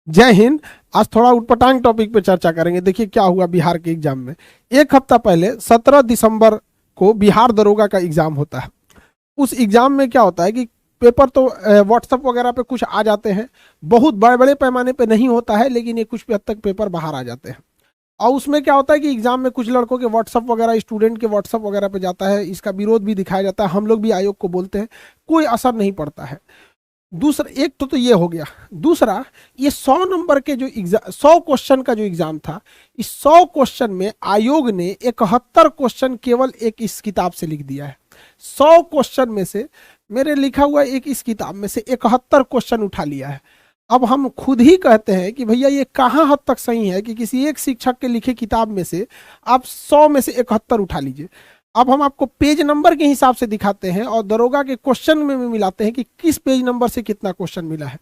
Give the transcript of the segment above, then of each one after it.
जय हिंद। आज थोड़ा उटपटांग टॉपिक पे चर्चा करेंगे। देखिए क्या हुआ बिहार के एग्जाम में। एक हफ्ता पहले 17 दिसंबर को बिहार दरोगा का एग्जाम होता है। उस एग्जाम में क्या होता है कि पेपर तो व्हाट्सएप वगैरह पे कुछ आ जाते हैं, बहुत बड़े बड़े पैमाने पे नहीं होता है, लेकिन ये कुछ हद तक पेपर बाहर आ जाते हैं। और उसमें क्या होता है कि एग्जाम में कुछ लड़कों के व्हाट्सएप वगैरह, स्टूडेंट के व्हाट्सएप वगैरह पे जाता है, इसका विरोध भी दिखाया जाता है, हम लोग भी आयोग को बोलते हैं, कोई असर नहीं पड़ता है। दूसरा एक तो ये हो गया। दूसरा, ये 100 नंबर के जो एग्जाम, 100 क्वेश्चन का जो एग्जाम था, इस 100 क्वेश्चन में आयोग ने 71 क्वेश्चन केवल एक इस किताब से लिख दिया है। 100 क्वेश्चन में से मेरे लिखा हुआ एक इस किताब में से 71 क्वेश्चन उठा लिया है। अब हम खुद ही कहते हैं कि भैया ये कहाँ हद तक सही है कि किसी एक शिक्षक के लिखे किताब में से आप 100 में से 71 उठा लीजिए। अब हम आपको पेज नंबर के हिसाब से दिखाते हैं और दरोगा के क्वेश्चन में भी मिलाते हैं कि किस पेज नंबर से कितना क्वेश्चन मिला है।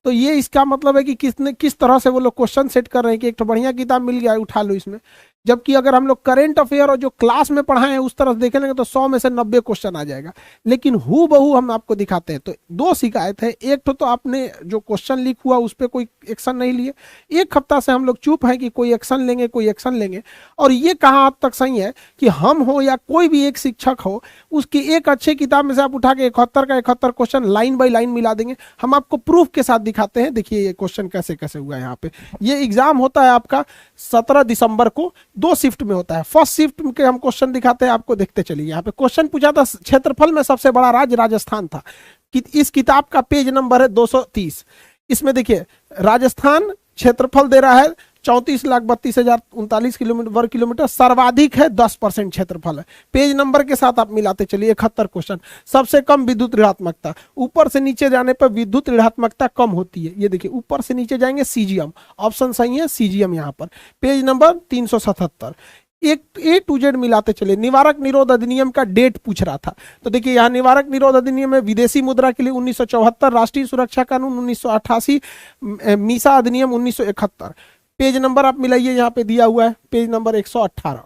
तो ये इसका मतलब है कि किस तरह से वो लोग क्वेश्चन सेट कर रहे हैं कि एक तो बढ़िया किताब मिल गया है, उठा लो इसमें। जबकि अगर हम लोग करेंट अफेयर और जो क्लास में पढ़ाए हैं उस तरह से देखेंगे तो 100 में से 90 क्वेश्चन आ जाएगा। लेकिन हु बहू हम आपको दिखाते हैं। तो दो शिकायत है। एक तो आपने जो क्वेश्चन लीक हुआ उस पर कोई एक्शन नहीं लिए। एक हफ्ता से हम लोग चुप हैं कि कोई एक्शन लेंगे, कोई एक्शन लेंगे। और ये कहाँ हद तक सही है कि हम हो या कोई भी एक शिक्षक हो, उसकी एक अच्छी किताब में से आप उठा के 71 का 71 क्वेश्चन लाइन बाई लाइन मिला देंगे। हम आपको प्रूफ के साथ दिखाते हैं। देखिए ये क्वेश्चन कैसे कैसे हुआ है। यहाँ पे ये एग्जाम होता है आपका 17 दिसंबर को, 2 शिफ्ट में होता है। फर्स्ट शिफ्ट के हम क्वेश्चन दिखाते हैं आपको, देखते चलिए। यहाँ पे क्वेश्चन पूछा था, क्षेत्रफल में सबसे बड़ा राज्य राजस्थान था। कि इस किताब का पेज नंबर है 230। इसमें देखिए राजस्थान क्षेत्रफल दे रहा है 34,32,039 किलोमीटर वर्ग किलोमीटर, सर्वाधिक है 10% क्षेत्रफल है। पेज नंबर के साथ आप मिलाते चलिए। 71 क्वेश्चन। सबसे कम विद्युत ऋणात्मकता, ऊपर से नीचे जाने पर विद्युत ऋणात्मकता कम होती है। ये देखिए ऊपर से नीचे जाएंगे सीजीएम, ऑप्शन सही है सीजीएम। यहाँ पर पेज नंबर 377। एक ए टू जेड मिलाते चले। निवारक निरोध अधिनियम का डेट पूछ रहा था, तो देखिए यहाँ निवारक निरोध अधिनियम में विदेशी मुद्रा के लिए 1974, राष्ट्रीय सुरक्षा कानून 1988, मीसा अधिनियम 1971। पेज नंबर आप मिलाइए, यहाँ पे दिया हुआ है पेज नंबर 118।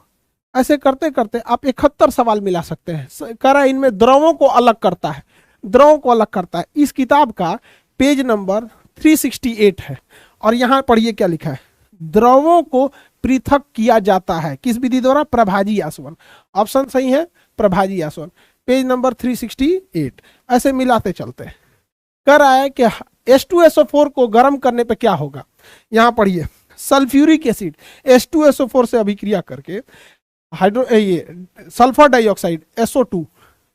ऐसे करते करते आप 71 सवाल मिला सकते हैं। कह रहा है इनमें द्रवों को अलग करता है, द्रवों को अलग करता है। इस किताब का पेज नंबर 368 है। और यहाँ पढ़िए क्या लिखा है, द्रवों को पृथक किया जाता है किस विधि द्वारा, प्रभाजी आसवन। ऑप्शन सही है प्रभाजी आसवन। Page number 368। ऐसे मिलाते चलते हैं। कह रहा है कि H2SO4 को गर्म करने पे क्या होगा। यहां पढ़िए, सल्फ्यूरिक एसिड H2SO4 से अभिक्रिया करके ये sulphur dioxide SO2,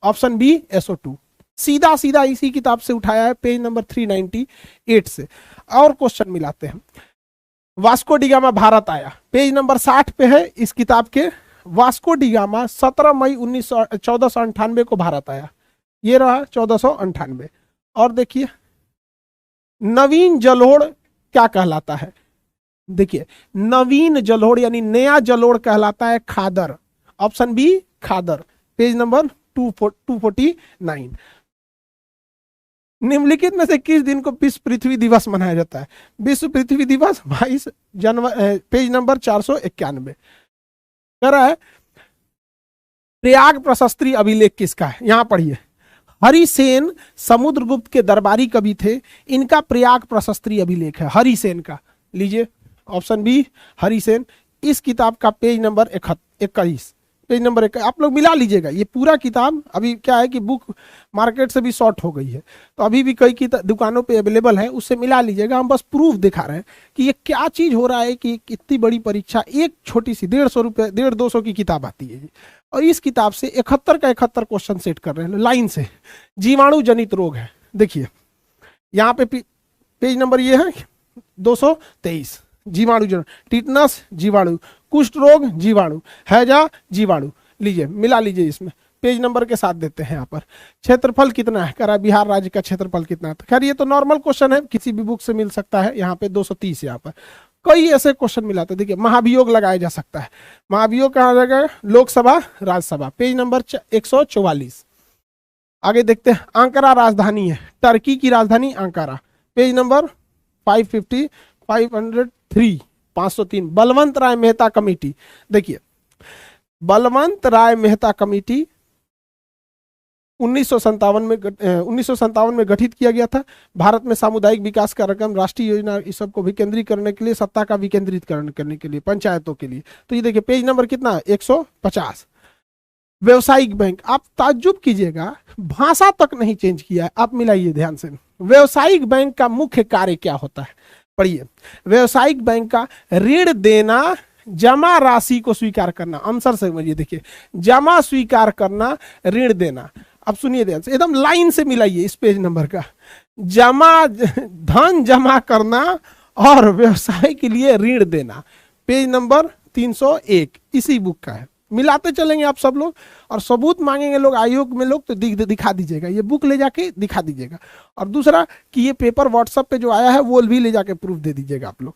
option B SO2। सीधा सीधा इसी किताब से उठाया है, पेज नंबर 398 से। और क्वेश्चन मिलाते हैं। वास्को डिगामा भारत आया, पेज नंबर 60 पे है इस किताब के। वास्को डिगामा 17 मई 1498 को भारत आया। ये रहा 1498। और देखिए नवीन जलोढ़ क्या कहलाता है। देखिए नवीन जलोढ़ यानी नया जलोढ़ कहलाता है खादर, ऑप्शन बी खादर। Page number 249। निम्नलिखित में से किस दिन को विश्व पृथ्वी दिवस मनाया जाता है। विश्व पृथ्वी दिवस 22 जनवरी, पेज नंबर 491। कह रहा है प्रयाग प्रशस्त्री अभिलेख किसका है। यहां पढ़िए, हरिसेन समुद्रगुप्त के दरबारी कवि थे, इनका प्रयाग प्रशस्त्री अभिलेख है हरिसेन का। लीजिए ऑप्शन बी हरिसेन। इस किताब का पेज नंबर 21, पेज नंबर 1 आप लोग मिला लीजिएगा। ये पूरा किताब अभी क्या है कि बुक मार्केट से भी शॉर्ट हो गई है, तो अभी भी कई दुकानों पे अवेलेबल है, उससे मिला लीजिएगा। हम बस प्रूफ दिखा रहे हैं कि ये क्या चीज हो रहा है कि इतनी बड़ी परीक्षा एक छोटी सी 150 रुपये 150-200 की किताब आती है जी, और इस किताब से 71 का 71 क्वेश्चन सेट कर रहे हैं लाइन से। जीवाणु जनित रोग है, देखिए यहाँ पे पेज नंबर ये है 223। जीवाणु जन, टिटनस जीवाणु, कुष्ठ रोग जीवाणु, हैजा जीवाणु। लीजिए मिला लीजिए इसमें, पेज नंबर के साथ देते हैं। यहाँ पर क्षेत्रफल कितना है, कह रहा है बिहार राज्य का क्षेत्रफल कितना है। तो खैर ये तो नॉर्मल क्वेश्चन है, किसी भी बुक से मिल सकता है। यहाँ पे 230। यहाँ पर कई ऐसे क्वेश्चन मिलाते हैं। देखिए महाभियोग लगाया जा सकता है। महाभियोग कहाँ जाएगा, लोकसभा राज्यसभा। Page number 144। आगे देखते हैं, अंकारा राजधानी है, टर्की की राजधानी अंकारा। Page number 550 503 503। बलवंत राय मेहता कमेटी, देखिए बलवंत राय मेहता कमेटी 1957 में 1957 में गठित किया गया था। भारत में सामुदायिक विकास कार्यक्रम, राष्ट्रीय योजना, इस सब को विकेंद्रीय करने के लिए, सत्ता का विकेंद्रीकरण करने के लिए, पंचायतों के लिए। तो ये देखिए पेज नंबर कितना है, 150। व्यवसायिक बैंक, आप ताज्जुब कीजिएगा, भाषा तक नहीं चेंज किया है, आप मिलाइए ध्यान से। व्यवसायिक बैंक का मुख्य कार्य क्या होता है, पढ़िए। व्यवसायिक बैंक का ऋण देना, जमा राशि को स्वीकार करना, आंसर से समझिए, देखिए जमा स्वीकार करना, ऋण देना। अब सुनिए ध्यान से, एकदम लाइन से मिलाइए इस पेज नंबर का। धन जमा करना और व्यवसाय के लिए ऋण देना, पेज नंबर 301 इसी बुक का है। मिलाते चलेंगे आप सब लोग, और सबूत मांगेंगे लोग आयोग में लोग तो दिखा दीजिएगा, ये बुक ले जाके दिखा दीजिएगा। और दूसरा कि ये पेपर व्हाट्सएप पे जो आया है वो भी ले जाके प्रूफ दे दीजिएगा आप लोग।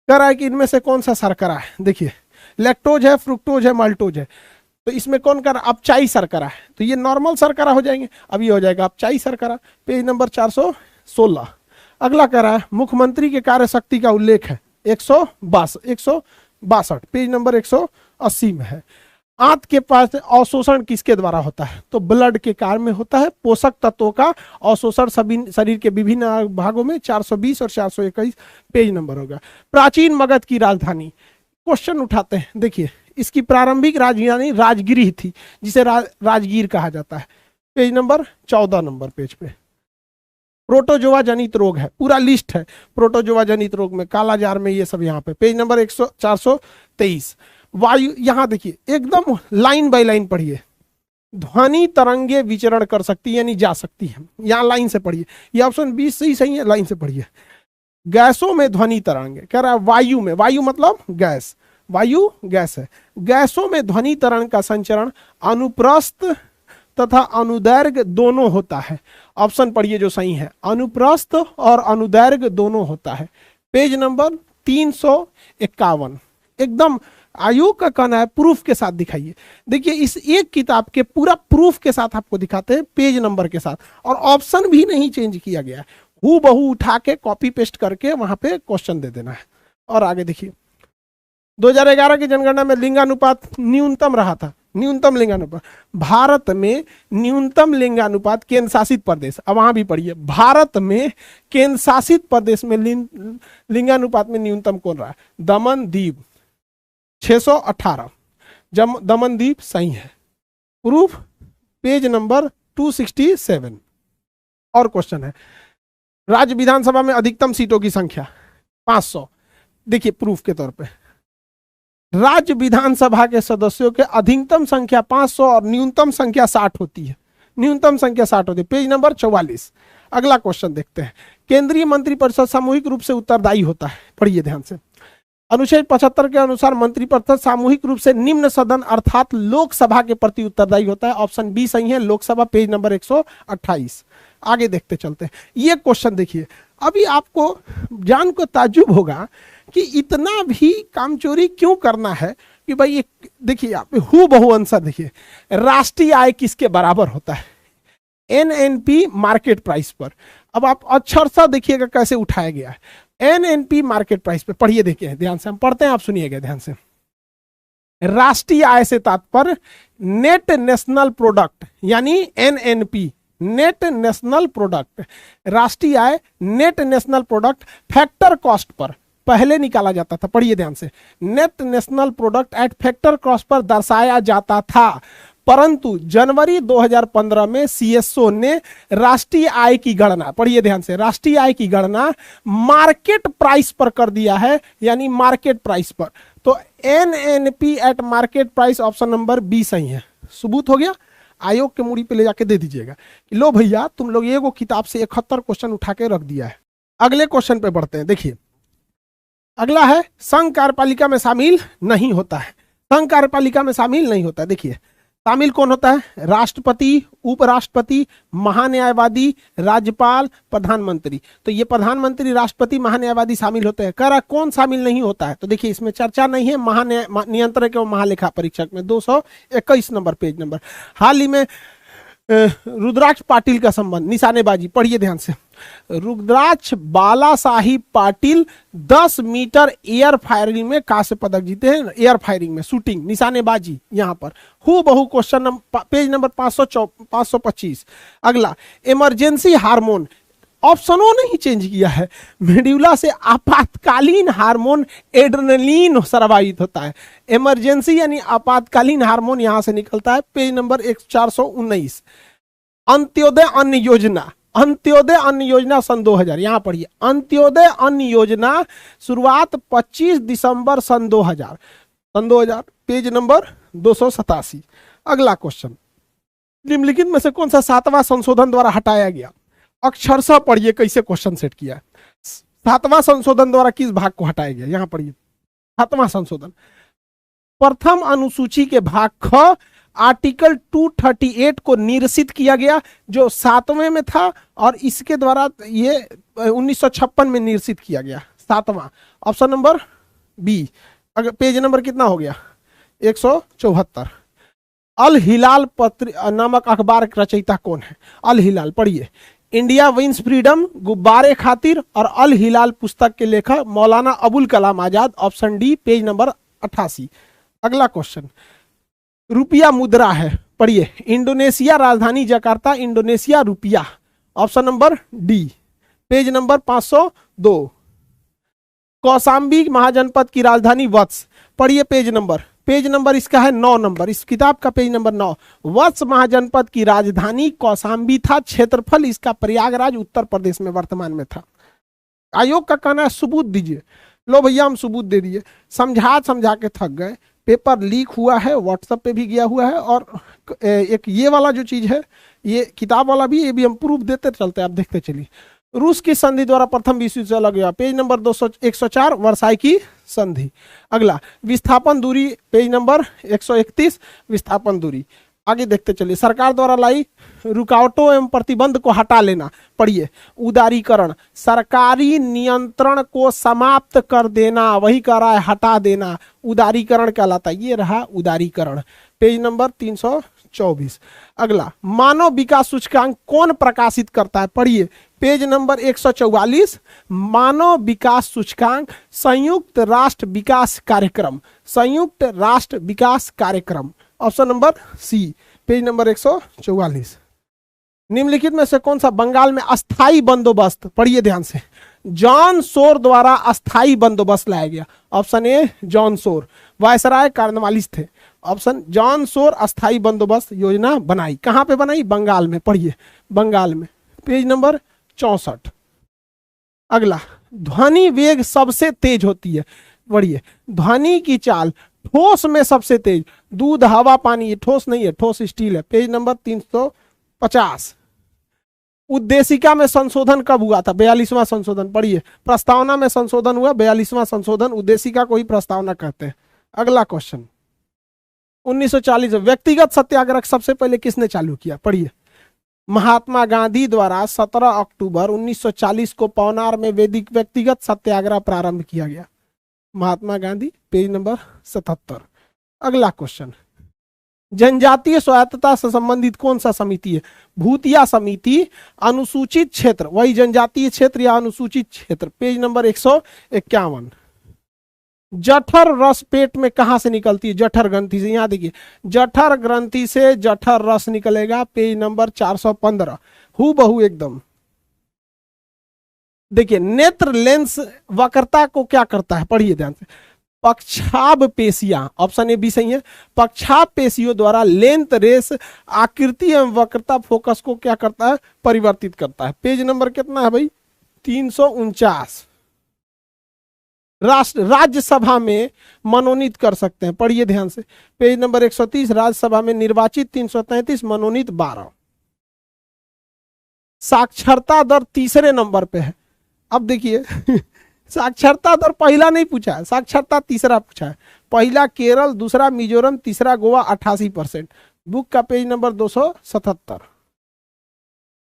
कह रहा है कि इनमें से कौन सा शर्करा है, देखिए लैक्टोज है, फ्रुक्टोज है, माल्टोज है, तो इसमें कौन कर, अपचाई शर्करा है, तो ये नॉर्मल शर्करा हो जाएंगे, अब ये हो जाएगा अपचाई शर्करा, पेज नंबर 416। अगला कह रहा है मुख्यमंत्री के कार्य शक्ति का उल्लेख है, 162, पेज नंबर 180 में है। आंत के पास अवशोषण किसके द्वारा होता है, तो ब्लड के कार्य में होता है। पोषक तत्वों का अवशोषण सभी शरीर के विभिन्न भागों में, 420 और 421 पेज नंबर होगा। प्राचीन मगध की राजधानी, क्वेश्चन उठाते हैं, देखिए इसकी प्रारंभिक राजधानी राजगिरी थी, जिसे राजगीर कहा जाता है, पेज नंबर 14 नंबर पेज पे। प्रोटोजोआ जनित रोग है, पूरा लिस्ट है प्रोटोजोआ जनित रोग में, काला जार में, ये सब यहाँ पे, पेज नंबर 423। वायु, यहाँ देखिए एकदम लाइन बाय लाइन पढ़िए। ध्वनि तरंगे विचरण कर सकती है, यानी जा सकती है, यहाँ लाइन से पढ़िए, ये ऑप्शन 20 सही है, लाइन से पढ़िए। गैसों में ध्वनि तरंगे, कह रहा है वायु में, वायु मतलब गैस, वायु गैस है। गैसों में ध्वनि तरंग का संचरण अनुप्रस्थ तथा अनुदैर्घ्य दोनों होता है। ऑप्शन पढ़िए जो सही है, अनुप्रस्थ और अनुदैर्घ्य दोनों होता है, पेज नंबर 351। एकदम आयोग का कहना है प्रूफ के साथ दिखाइए। देखिए इस एक किताब के पूरा प्रूफ के साथ आपको दिखाते हैं, पेज नंबर के साथ, और ऑप्शन भी नहीं चेंज किया गया है, हूबहू उठा के कॉपी पेस्ट करके वहां पे क्वेश्चन दे देना है। और आगे देखिए 2011 की जनगणना में लिंगानुपात न्यूनतम रहा था, न्यूनतम लिंगानुपात भारत में, न्यूनतम लिंगानुपात केंद्र शासित प्रदेश, अब वहां भी पढ़िए, भारत में केंद्र शासित प्रदेश में लिंगानुपात में न्यूनतम कौन रहा है, दमन दीव 618, दमन दीव सही है, प्रूफ पेज नंबर 267। और क्वेश्चन है राज्य विधानसभा में अधिकतम सीटों की संख्या 500, देखिए प्रूफ के तौर पे राज्य विधानसभा के सदस्यों के अधिकतम संख्या 500 और न्यूनतम संख्या 60 होती है, न्यूनतम संख्या 60 होती है, पेज नंबर 44। अगला क्वेश्चन देखते हैं, केंद्रीय मंत्रिपरिषद सामूहिक रूप से उत्तरदायी होता है, पढ़िए ध्यान से। अनुच्छेद 75 के अनुसार मंत्रिपरिषद सामूहिक रूप से निम्न सदन अर्थात लोकसभा के प्रति उत्तरदायी होता है, ऑप्शन बी सही है, लोकसभा, पेज नंबर 128। आगे देखते चलते हैं, ये क्वेश्चन देखिए, अभी आपको जान को ताज्जुब होगा कि इतना भी कामचोरी क्यों करना है कि भाई ये देखिए यहाँ पे हूबहू आंसर देखिए, राष्ट्रीय आय किसके बराबर होता है, एनएनपी मार्केट प्राइस पर। अब आप अक्षर सा देखिएगा कैसे उठाया गया है, एनएनपी मार्केट प्राइस पे, पढ़िए देखिए ध्यान से, हम पढ़ते हैं आप सुनिएगा ध्यान से। राष्ट्रीय आय से तात्पर्य नेट नेशनल प्रोडक्ट, यानी एनएनपी, नेट नेशनल प्रोडक्ट, राष्ट्रीय आय net national product factor cost पर पहले निकाला जाता था, पढ़िए ध्यान से, net national product at factor cost पर दर्शाया जाता था, परंतु जनवरी 2015 में सीएसओ ने राष्ट्रीय आय की गणना, पढ़िए ध्यान से, राष्ट्रीय आय की गणना मार्केट प्राइस पर कर दिया है, यानी मार्केट प्राइस पर। तो NNP at market price, option number B सही है, सबूत हो गया। आयोग के मूड़ी पे ले जाके दे दीजिएगा कि लो भैया तुम लोग एगो किताब से 71 क्वेश्चन उठा के रख दिया है। अगले क्वेश्चन पे बढ़ते हैं, देखिए अगला है संघ कार्यपालिका में शामिल नहीं होता है, संघ कार्यपालिका में शामिल नहीं होता है। देखिए शामिल कौन होता है, राष्ट्रपति, उपराष्ट्रपति, महान्यायवादी, राज्यपाल, प्रधानमंत्री। तो ये प्रधानमंत्री, राष्ट्रपति, महान्यायवादी शामिल होते हैं। कह रहा कौन शामिल नहीं होता है, तो देखिए इसमें चर्चा नहीं है, नियंत्रक एवं महालेखा परीक्षक में 221 नंबर पेज नंबर। हाल ही में रुद्राक्ष पाटिल का संबंध, निशानेबाजी, पढ़िए ध्यान से, रुद्राक्ष बालासाही पाटिल 10 मीटर एयर फायरिंग में कांस्य पदक जीते हैं। एयर फायरिंग में, शूटिंग, निशानेबाजी, यहां पर हु बहु क्वेश्चन पेज नंबर 525। अगला, इमरजेंसी हार्मोन, ऑप्शनों नहीं चेंज किया है, मेड्यूला से आपातकालीन हार्मोन एड्रेनलिन स्रावित होता है। इमरजेंसी यानी आपातकालीन हार्मोन यहां से निकलता है, पेज नंबर 419। अंत्योदय अन्न योजना, अंत्योदय अन्न योजना सन 2000, यहां पढ़िए, अंत्योदय अन्न योजना शुरुआत 25 दिसंबर सन 2000, पेज नंबर 287। अगला क्वेश्चन, निम्नलिखित में से कौन सा 7वां संशोधन द्वारा हटाया गया? अक्षरशः पढ़िए कैसे क्वेश्चन सेट किया है। 7वां संशोधन द्वारा किस भाग को हटाया गया? यहां पढ़िए, 7वां संशोधन, प्रथम अनुसूची के भाग ख आर्टिकल 238 को निरसित किया गया, जो 7वें में था, और इसके द्वारा ये 1956 में निरसित किया गया। 7वां, ऑप्शन नंबर बी। अगर पेज नंबर कितना हो गया? 174। अल हिलाल पत्र नामक अखबार का रचयिता कौन है? अल हिलाल, पढ़िए, इंडिया विंस फ्रीडम, गुब्बारे खातिर और अल हिलाल पुस्तक के लेखक Maulana Abul Kalam Azad, option D, page number 88। अगला क्वेश्चन, रुपया मुद्रा है, पढ़िए, इंडोनेशिया राजधानी जकार्ता, इंडोनेशिया रुपया, option number D, page number 502। Kaushambi महाजनपद की राजधानी वत्स, पढ़िए, पेज नंबर इसका है 9 नंबर, इस किताब का पेज नंबर 9। वत्स महाजनपद की राजधानी कौसाम्बी था, क्षेत्रफल इसका प्रयागराज उत्तर प्रदेश में वर्तमान में था। आयोग का कहना है सबूत दीजिए। लो भैया हम सबूत दे दिए, समझा के थक गए, पेपर लीक हुआ है, व्हाट्सएप पे भी गया हुआ है, और एक ये वाला जो चीज है, ये किताब वाला भी, ये भी हम प्रूफ देते चलते, आप देखते चलिए। रूस की संधि द्वारा प्रथम विश्व युद्ध चला गया, पेज नंबर 104, वर्साई की संधि। अगला, विस्थापन दूरी, पेज नंबर 131, विस्थापन दूरी। आगे देखते चलिए, सरकार द्वारा लाई रुकावटों एवं प्रतिबंध को हटा लेना, पढ़िए, उदारीकरण, सरकारी नियंत्रण को समाप्त कर देना, वही कह रहा है हटा देना, उदारीकरण कहलाता है, ये रहा उदारीकरण, पेज नंबर 324। अगला, मानव विकास सूचकांक कौन प्रकाशित करता है? पढ़िए, पेज नंबर 144, मानव विकास सूचकांक संयुक्त राष्ट्र विकास कार्यक्रम, संयुक्त राष्ट्र विकास कार्यक्रम, option number C, page number 144। निम्नलिखित में से कौन सा बंगाल में अस्थाई बंदोबस्त, पढ़िए ध्यान से, जॉन सोर द्वारा अस्थाई बंदोबस्त लाया गया? ऑप्शन ए, जॉन सोर, वायसराय कार्नवालिस थे, ऑप्शन जॉन सोर अस्थाई बंदोबस्त योजना बनाई। कहां पे बनाई? बंगाल में, पढ़िए, बंगाल में, पेज नंबर 64। अगला, ध्वनि वेग सबसे तेज होती है, पढ़िए, ध्वनि की चाल ठोस में सबसे तेज, दूध, हवा, पानी, ये ठोस नहीं है, ठोस स्टील है, पेज नंबर 350। उद्देशिका में संशोधन कब हुआ था? 42वां संशोधन, पढ़िए, प्रस्तावना में संशोधन हुआ, 42वां संशोधन, उद्देशिका को ही प्रस्तावना कहते हैं। अगला क्वेश्चन, 1940 व्यक्तिगत सत्याग्रह सबसे पहले किसने चालू किया? पढ़िए, महात्मा गांधी द्वारा 17 अक्टूबर 1940 को पवनार में वैदिक व्यक्तिगत सत्याग्रह प्रारंभ किया गया, महात्मा गांधी, पेज नंबर 77। अगला क्वेश्चन, जनजातीय स्वायत्तता से संबंधित कौन सा समिति है? भूतिया समिति, अनुसूचित क्षेत्र, वही जनजातीय क्षेत्र या अनुसूचित क्षेत्र, पेज नंबर 151। जठर रस पेट में कहां से निकलती है? जठर ग्रंथि से, यहां देखिए, जठर ग्रंथि से जठर रस निकलेगा, पेज नंबर 415, हु बहु एकदम। देखिए, नेत्र लेंस वक्रता को क्या करता है? पढ़िए ध्यान से, पक्षाभ पेशियां, ऑप्शन ए बी सही है, पक्षाभ पेशियों द्वारा लेंथ रेस आकृति एवं वक्रता फोकस को क्या करता है? परिवर्तित करता है। पेज नंबर कितना है भाई? 349। राज्यसभा में मनोनीत कर सकते हैं, पढ़िए ध्यान से, पेज नंबर 130, राज्यसभा में निर्वाचित 333, मनोनीत 12। साक्षरता दर तीसरे नंबर पे है। अब देखिए साक्षरता दर पहला नहीं पूछा है, साक्षरता तीसरा पूछा है। पहला केरल, दूसरा मिजोरम, तीसरा गोवा 88%। बुक का पेज नंबर 277।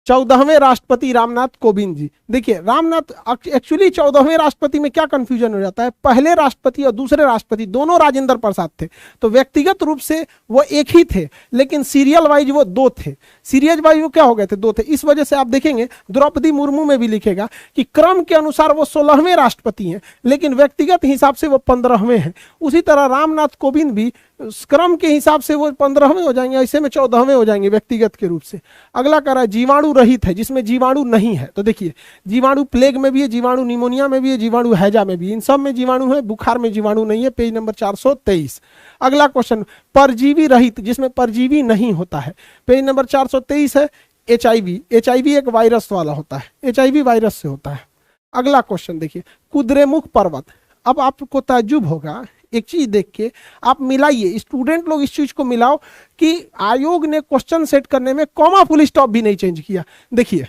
14वें राष्ट्रपति रामनाथ कोविंद जी। देखिए रामनाथ एक्चुअली 14वें राष्ट्रपति में क्या कंफ्यूजन हो जाता है, पहले राष्ट्रपति और दूसरे राष्ट्रपति दोनों राजेंद्र प्रसाद थे, तो व्यक्तिगत रूप से वो एक ही थे, लेकिन सीरियल वाइज वो दो थे, सीरियल वाइज वो क्या हो गए थे, दो थे। इस वजह से आप देखेंगे द्रौपदी मुर्मू में भी लिखेगा कि क्रम के अनुसार वो 16वें राष्ट्रपति हैं, लेकिन व्यक्तिगत हिसाब से वो 15वें हैं। उसी तरह रामनाथ कोविंद भी क्रम के हिसाब से वो 15वें हो जाएंगे, ऐसे में 14वें हो जाएंगे व्यक्तिगत के रूप से। अगला कह रहा है जीवाणु रहित है, जिसमें जीवाणु नहीं है, तो देखिए जीवाणु प्लेग में भी है, जीवाणु निमोनिया में भी है, जीवाणु हैजा में भी, इन सब में जीवाणु है, बुखार में जीवाणु नहीं है, पेज नंबर 423। अगला क्वेश्चन परजीवी रहित, जिसमें परजीवी नहीं होता है, पेज नंबर 423 है HIV। HIV एक वायरस वाला होता है, HIV वायरस से होता है। अगला क्वेश्चन देखिए कुद्रेमुख पर्वत। अब आपको ताज्जुब होगा एक चीज देख के, आप मिलाइए, स्टूडेंट लोग इस चीज को मिलाओ कि आयोग ने क्वेश्चन सेट करने में कॉमा फुल स्टॉप भी नहीं चेंज किया। देखिए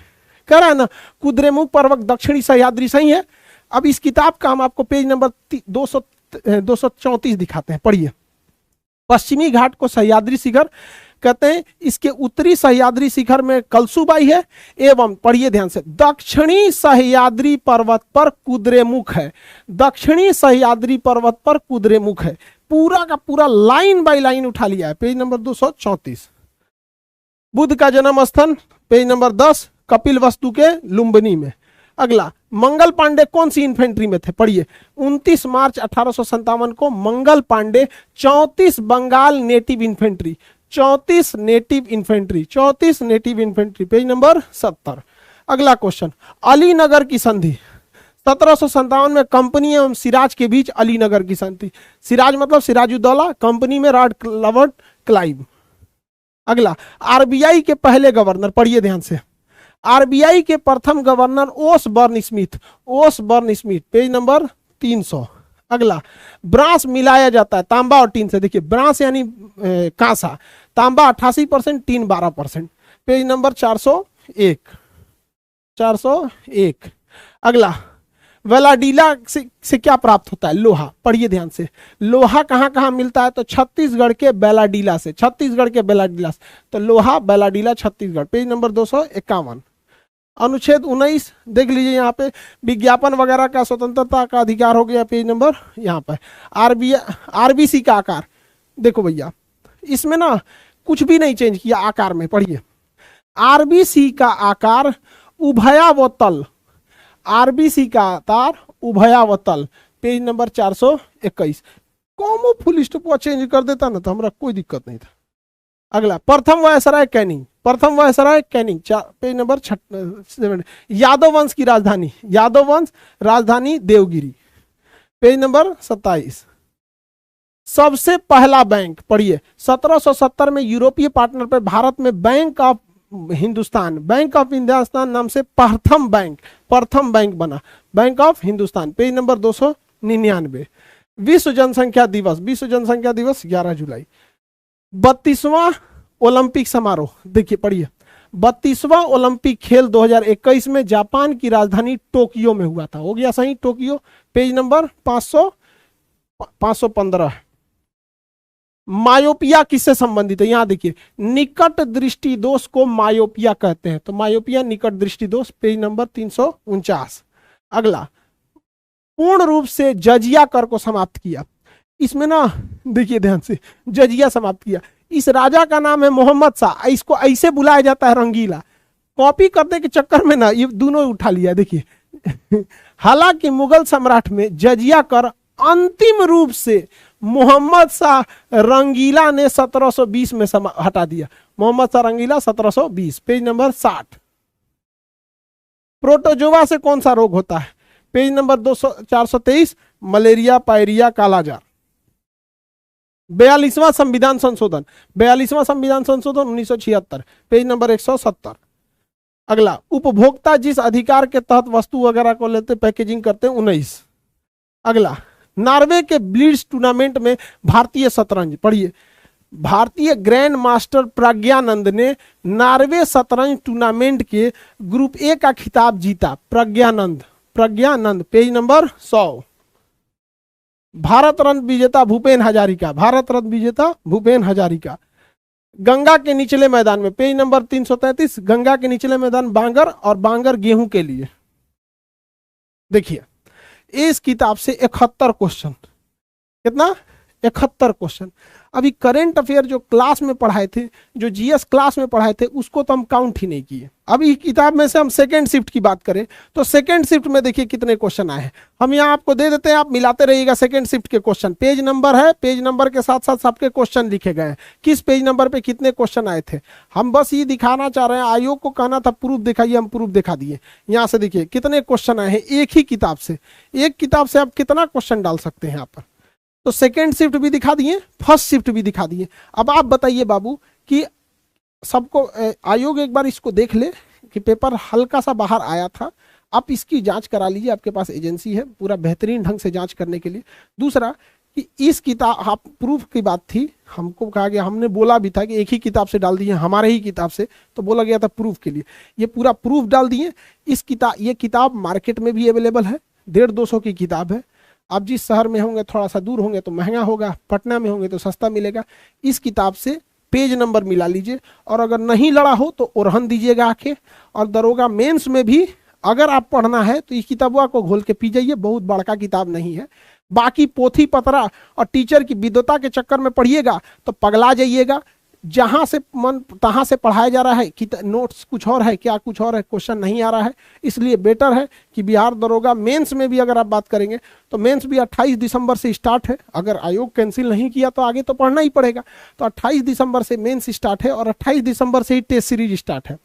कह रहा है ना कुद्रेमुख पर्वत दक्षिणी सह्याद्री, सही है। अब इस किताब का हम आपको पेज नंबर 234 दिखाते हैं, पढ़िए। पश्चिमी घाट को सह्याद्री शिखर कहते हैं, इसके उत्तरी सह्याद्री शिखर में कलसुबाई है, एवं पढ़िए ध्यान से दक्षिणी सह्याद्री पर्वत पर कुद्रेमुख है, दक्षिणी सह्याद्री पर्वत पर कुद्रेमुख है। पूरा का पूरा लाइन बाय लाइन उठा लिया है, पेज नंबर 234। बुद्ध का जन्म स्थान पेज नंबर 10 कपिल वस्तु के लुम्बिनी में। अगला मंगल पांडे कौन सी इन्फेंट्री में थे, पढ़िए। 29 मार्च 1857 को Mangal Pandey 34 Bengal native infantry, 34 native infantry, page number 70। अगला क्वेश्चन अलीनगर की संधि 1757 में कंपनी एवं सिराज के बीच अलीनगर की संधि, सिराज मतलब सिराजुद्दौला, कंपनी में लॉर्ड रॉबर्ट क्लाइव। अगला RBI के पहले गवर्नर, पढ़िए ध्यान से, RBI के प्रथम गवर्नर ओसबर्न स्मिथ, पेज नंबर 300। अगला ब्रांस मिलाया जाता है तांबा और टीन से, देखिए ब्रांस यानी कांसा, तांबा 88%, टीन 12%, पेज नंबर 401। अगला वेलाडीला से क्या प्राप्त होता है, लोहा, पढ़िए ध्यान से। लोहा कहाँ कहाँ मिलता है, तो छत्तीसगढ़ के बेलाडीला से, तो लोहा बेलाडीला छत्तीसगढ़, पेज नंबर 251। अनुच्छेद 19 देख लीजिए, यहाँ पे विज्ञापन वगैरह का स्वतंत्रता का अधिकार हो गया, पेज नंबर यहाँ पे। RBC का आकार देखो भैया, इसमें ना कुछ भी नहीं चेंज किया आकार में, पढ़िए। RBC का आकार उभयावतल, RBC का आकार उभयावतल, page number 421। कॉमो full stop change कर देता ना तो हमारा कोई दिक्कत नहीं था। अगला प्रथम viceroy Canning, page number 7। Yadav वंश की राजधानी देवगिरी, पेज नंबर 27। सबसे पहला बैंक, पढ़िए। 1770 में यूरोपीय पार्टनर पर भारत में बैंक ऑफ हिंदुस्तान नाम से प्रथम बैंक बना, bank of Hindustan, page number 299। विश्व जनसंख्या दिवस 11 जुलाई। 32वां ओलंपिक समारोह, देखिए पढ़िए। 32वां ओलंपिक खेल 2021 में जापान की राजधानी टोक्यो में हुआ था, हो गया सही, टोक्यो, पेज नंबर 515। मायोपिया किससे संबंधित है, यहां देखिए, निकट दृष्टि दोष को मायोपिया कहते हैं, तो मायोपिया निकट दृष्टि दोष, पेज नंबर 349। अगला पूर्ण रूप से जजिया कर को समाप्त किया, इसमें ना देखिए ध्यान से, जजिया समाप्त किया। इस राजा का नाम है मोहम्मद शाह, इसको ऐसे बुलाया जाता है रंगीला, कॉपी करने के चक्कर में ना ये दोनों उठा लिया, देखिए। हालांकि मुगल सम्राट में जजिया कर अंतिम रूप से मोहम्मद शाह रंगीला ने 1720 में हटा दिया, मोहम्मद शाह रंगीला 1720, पेज नंबर 60। प्रोटोजोआ से कौन सा रोग होता है, पेज नंबर 423, मलेरिया, पायरिया, कालाजार। 42वां संविधान संशोधन 1976, पेज नंबर 170। अगला उपभोक्ता जिस अधिकार के तहत वस्तु वगैरह को लेते पैकेजिंग करते हैं, 19। अगला नॉर्वे के ब्लिट्ज टूर्नामेंट में भारतीय शतरंज, पढ़िए। भारतीय ग्रैंड मास्टर प्रज्ञानंद ने नॉर्वे शतरंज टूर्नामेंट के ग्रुप ए का खिताब जीता, प्रज्ञानंद, पेज नंबर 100। भारत रत्न विजेता भूपेन हजारिका, गंगा के निचले मैदान में, पेज नंबर 333, गंगा के निचले मैदान बांगर और बांगर गेहूं के लिए। देखिए इस किताब से 71 क्वेश्चन, कितना 71 क्वेश्चन। अभी करंट अफेयर जो क्लास में पढ़ाए थे, जो जीएस क्लास में पढ़ाए थे, उसको तो हम काउंट ही नहीं किए। अभी किताब में से हम सेकंड शिफ्ट की बात करें तो सेकंड शिफ्ट में देखिए कितने क्वेश्चन आए हैं। हम यहाँ आपको दे देते हैं, आप मिलाते रहिएगा सेकंड शिफ्ट के क्वेश्चन। पेज नंबर है, पेज नंबर के साथ साथ सबके क्वेश्चन लिखे गए हैं, किस पेज नंबर पे कितने क्वेश्चन आए थे। हम बस ये दिखाना चाह रहे हैं, आयोग को कहना था प्रूफ दिखाइए, हम प्रूफ दिखा दिए। यहाँ से देखिए कितने क्वेश्चन आए हैं एक ही किताब से। एक किताब से आप कितना क्वेश्चन डाल सकते हैं यहाँ पर। तो सेकेंड शिफ्ट भी दिखा दिए, फर्स्ट शिफ्ट भी दिखा दिए। अब आप बताइए बाबू कि सबको आयोग एक बार इसको देख ले कि पेपर हल्का सा बाहर आया था, आप इसकी जांच करा लीजिए, आपके पास एजेंसी है पूरा बेहतरीन ढंग से जांच करने के लिए। दूसरा कि इस किताब, आप प्रूफ की बात थी, हमको कहा गया, हमने बोला भी था कि एक ही किताब से डाल दिए, हमारे ही किताब से, तो बोला गया था प्रूफ के लिए। ये पूरा प्रूफ डाल दिए। इस किताब, ये किताब मार्केट में भी अवेलेबल है, 150-200 की किताब है। आप जिस शहर में होंगे, थोड़ा सा दूर होंगे तो महंगा होगा, पटना में होंगे तो सस्ता मिलेगा। इस किताब से पेज नंबर मिला लीजिए, और अगर नहीं लड़ा हो तो ओरहन दीजिएगा आके। और दरोगा मेंस में भी अगर आप पढ़ना है तो इस किताबवा को घोल के पी जाइए, बहुत बड़का किताब नहीं है। बाकी पोथी पतरा और टीचर की विद्वता के चक्कर में पढ़िएगा तो पगला जाइएगा। जहां से मन तहां से पढ़ाया जा रहा है कि नोट्स कुछ और है, क्या कुछ और है, क्वेश्चन नहीं आ रहा है। इसलिए बेटर है कि बिहार दरोगा मेंस में भी अगर आप बात करेंगे तो मेंस भी 28 दिसंबर से स्टार्ट है। अगर आयोग कैंसिल नहीं किया तो आगे तो पढ़ना ही पड़ेगा। तो 28 दिसंबर से मेंस स्टार्ट है और 28 दिसंबर से ही टेस्ट सीरीज स्टार्ट है।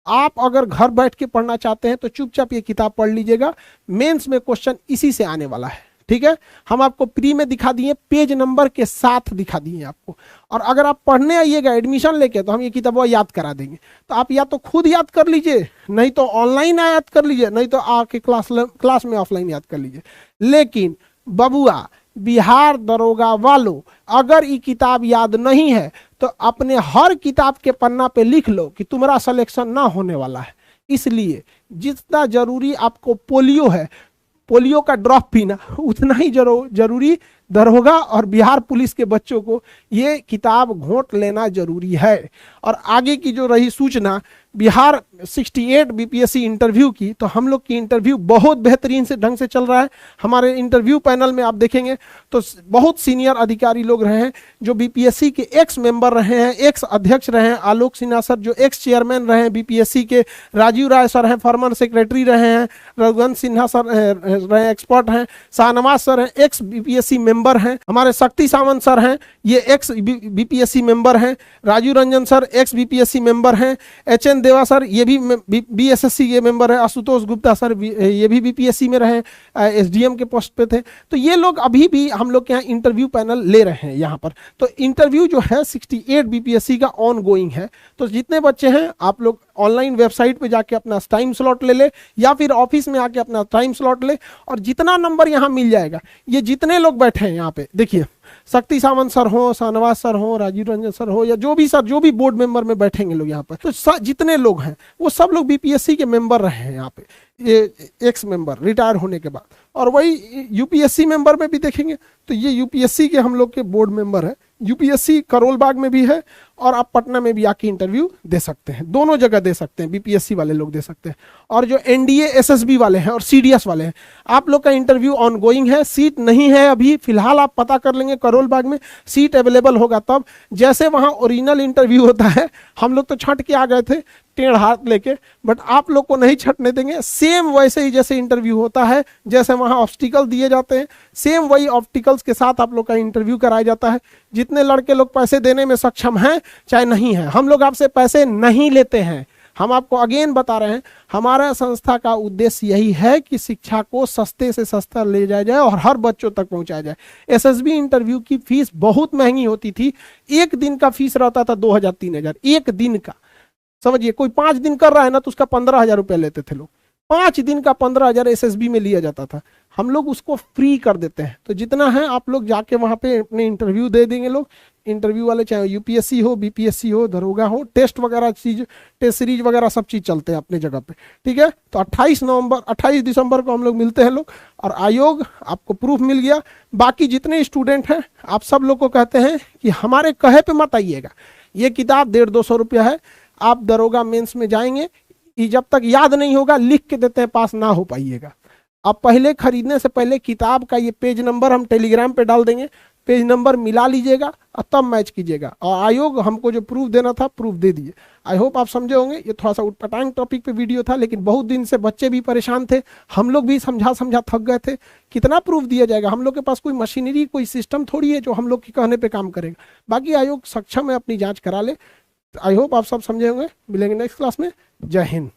आप अगर घर बैठ के पढ़ना चाहते हैं तो चुपचाप ये किताब पढ़ लीजिएगा, मेंस में क्वेश्चन इसी से आने वाला है। ठीक है, हम आपको प्री में दिखा दिए, पेज नंबर के साथ दिखा दिए आपको। और अगर आप पढ़ने आइएगा एडमिशन लेके तो हम ये किताब याद करा देंगे। तो आप या तो खुद याद कर लीजिए, नहीं तो ऑनलाइन याद कर लीजिए, नहीं तो आके क्लास में ऑफलाइन याद कर लीजिए। लेकिन बबुआ बिहार दरोगा वालों, अगर ये किताब याद नहीं है तो अपने हर किताब के पन्ना पे लिख लो कि तुम्हारा सिलेक्शन ना होने वाला है। इसलिए जितना जरूरी आपको पोलियो है, पोलियो का ड्रॉप पीना, उतना ही जरूरी दरोगा और बिहार पुलिस के बच्चों को ये किताब घोंट लेना जरूरी है। और आगे की जो रही सूचना बिहार 68 बीपीएससी इंटरव्यू की, तो हम लोग की इंटरव्यू बहुत बेहतरीन से ढंग से चल रहा है। हमारे इंटरव्यू पैनल में आप देखेंगे तो बहुत सीनियर अधिकारी लोग रहे हैं, जो बीपीएससी के एक्स मेंबर रहे हैं, एक्स अध्यक्ष रहे हैं। आलोक सिन्हा सर जो एक्स चेयरमैन रहे हैं बीपीएससी के, राजीव राय सर हैं फॉर्मर सेक्रेटरी रहे हैं, रघुवंश सिन्हा सर रहे एक्सपर्ट हैं, शाहनवाज सर हैं एक्स बीपीएससी मेंबर हैं, हमारे शक्ति सावंत सर हैं ये एक्स बीपीएससी मेंबर हैं, Raju Ranjan sir x BPSC member हैं, एचएन देवा सर ये भी बीएसएससी के मेंबर है, आशुतोष गुप्ता सर ये भी बीपीएससी में रहे, एसडीएम के पोस्ट पे थे। तो ये लोग अभी भी हम लोग के यहाँ इंटरव्यू पैनल ले रहे हैं यहाँ पर। तो इंटरव्यू जो है 68 बीपीएससी का ऑन गोइंग है। तो जितने बच्चे हैं आप लोग ऑनलाइन वेबसाइट पे जाके अपना टाइम स्लॉट ले या फिर ऑफिस में आके अपना टाइम स्लॉट ले, और जितना नंबर यहाँ मिल जाएगा, ये जितने लोग बैठे हैं यहाँ पे देखिए, शक्ति सावंत सर हो, शाहनवाज सर हो, राजीव रंजन सर हो, या जो भी सर जो भी बोर्ड मेंबर में बैठेंगे लोग यहाँ पर, तो जितने लोग हैं वो सब लोग बीपीएससी के मेंबर रहे हैं यहाँ पे, ये एक्स मेंबर रिटायर होने के बाद। और वही यूपीएससी मेंबर में भी देखेंगे तो ये यूपीएससी के हम लोग के बोर्ड मेंबर है, यूपीएससी करोल बाग में भी है, और आप पटना में भी आके इंटरव्यू दे सकते हैं, दोनों जगह दे सकते हैं, बीपीएससी वाले लोग दे सकते हैं। और जो एनडीए एसएसबी वाले हैं और सीडीएस वाले हैं, आप लोग का इंटरव्यू ऑन गोइंग है। सीट नहीं है अभी फिलहाल, आप पता कर लेंगे करोल बाग में, सीट अवेलेबल होगा तब। जैसे वहाँ ओरिजिनल इंटरव्यू होता है, हम लोग तो छट के आ गए थे टेढ़ हाथ लेके, बट आप लोग को नहीं छटने देंगे। सेम वैसे ही जैसे इंटरव्यू होता है, जैसे वहाँ ऑब्स्टिकल दिए जाते हैं, सेम वही ऑब्स्टिकल्स के साथ आप लोग का इंटरव्यू कराया जाता है। जितने लड़के लोग पैसे देने में सक्षम हैं चाहे नहीं है, हम लोग आपसे पैसे नहीं लेते हैं। हम आपको अगेन बता रहे हैं, हमारा संस्था का उद्देश्य यही है कि शिक्षा को सस्ते से सस्ता ले जाया जाए और हर बच्चों तक पहुंचाया जाए। एसएसबी इंटरव्यू की फीस बहुत महंगी होती थी, एक दिन का फीस रहता था 2000-3000 एक दिन का। समझिए कोई 5 दिन कर रहा है ना तो उसका 15,000 रुपया लेते थे लोग, 5 दिन का 15,000 एसएसबी में लिया जाता था। हम लोग उसको फ्री कर देते हैं। तो जितना है आप लोग जाके वहाँ पे अपने इंटरव्यू दे देंगे लोग, इंटरव्यू वाले चाहे यूपीएससी हो, बीपीएससी हो, दरोगा हो, टेस्ट वगैरह चीज, टेस्ट सीरीज वगैरह सब चीज चलते हैं अपने जगह पे। ठीक है, तो 28 दिसंबर को हम लोग मिलते हैं लोग, और आयोग आपको प्रूफ मिल गया। बाकी जितने स्टूडेंट हैं आप सब लोग को कहते हैं कि हमारे कहे पे मत आइएगा, ये किताब 150-200 रुपया है। आप दरोगा मेंस में जाएंगे, ये जब तक याद नहीं होगा लिख के देते हैं, पास ना हो पाइएगा। आप पहले खरीदने से पहले किताब का ये पेज नंबर हम टेलीग्राम पे डाल देंगे, पेज नंबर मिला लीजिएगा और तब मैच कीजिएगा। और आयोग हमको जो प्रूफ देना था प्रूफ दे दिए। आई होप आप समझे होंगे। ये थोड़ा सा उटपटांग टॉपिक पे वीडियो था, लेकिन बहुत दिन से बच्चे भी परेशान थे, हम लोग भी समझा समझा थक गए थे। कितना प्रूफ दिया जाएगा, हम लोग के पास कोई मशीनरी कोई सिस्टम थोड़ी है जो हम लोग के कहने पे काम करेगा। बाकी आयोग सक्षम है, अपनी जांच करा ले। आई होप आप सब समझे होंगे। मिलेंगे नेक्स्ट क्लास में। जय हिंद।